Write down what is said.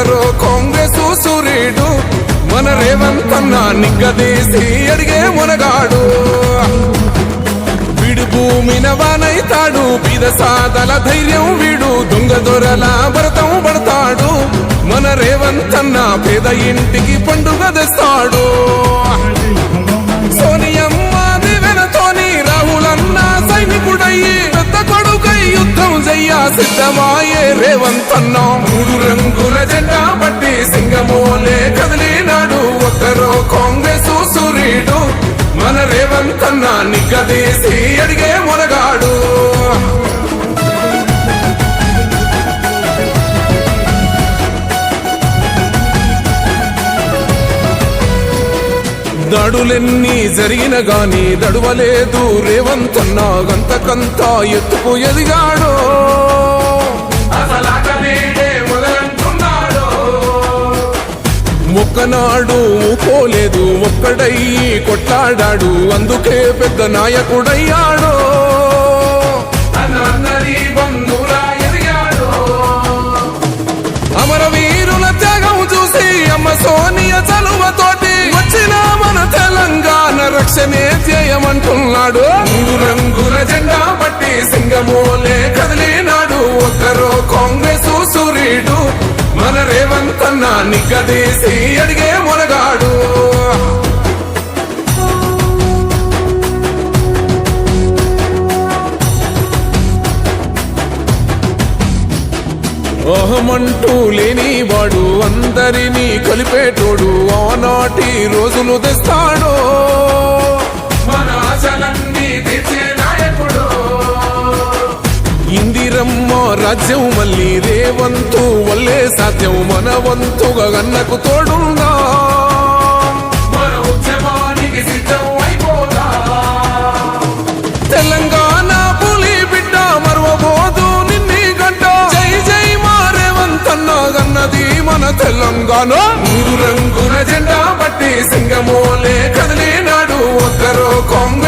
ఒక్కరో కాంగ్రెస్ సూర్యుడు మన రేవంత్ అన్న నిగ్గదీసి అడిగే మునగాడు. వీడు భూమిన వానైతాడు, బీద సాదల ధైర్యం వీడు, దొంగ దొరల భరతం పడతాడు. మన రేవంత్ అన్న పేద ఇంటికి పండుగ తెస్తాడు. సోనియమ్మ దివెనతోని రాహులన్న సైనికుడయ్యి పెద్ద కొడుకై యుద్ధం చెయ్య సిద్ధమాయే రేవంత్ అన్న. 3 రంగుల జెండా పట్టి సింగమోలే కదిలినాడు, ఒక్కరో కాంగ్రెస్ సూర్యుడు మన రేవంత్ అన్న నిగ్గదీసి అడిగే మునగాడు. దాడులెన్ని జరిగిన గాని దడువలేదు రేవంత్ అన్న, గంతకంతా ఎత్తుకు ఎదిగాడు. ఒక్కనాడు పోలేదు, ఒక్కడయ్యి కొట్లాడాడు, అందుకే పెద్ద నాయకుడయ్యాడు. అమరవీరుల త్యాగం చూసి అమ్మ సోనియ చలువతోటి వచ్చిన మన తెలంగాణ రక్షణే చేయమంటున్నాడు. 3 రంగుల జెండా పట్టి సింగమోలే కదిలినాడు, ఒక్కరో కాంగ్రెస్ సూర్యుడు మన రేవంత్ అన్న నిగ్గదీసి అడిగే మునగాడు. అహమంటూ లేనివాడు, అందరినీ కలిపేటోడు, ఆనాటి రోజులు తెస్తాడు. మన ఆశలన్నీ తీర్చే నాయకుడు. ఇందిరమ్మ రాజ్యం మళ్ళీ రేవంతు వల్లే సాధ్యం, మన వంతుగా గన్నకు తోడుందా. మన ఉద్యమానికి సిద్ధం అయిపోదా. తెలంగాణ పులి బిడ్డ మరవబోదు నిన్ని గంట. జై జై మా రేవంత్ అన్న గన్నది మన తెలంగాణ. 3 రంగుల జెండా పట్టి సింగమోలే కదిలినాడు, ఒక్కరో కాంగ్రెస్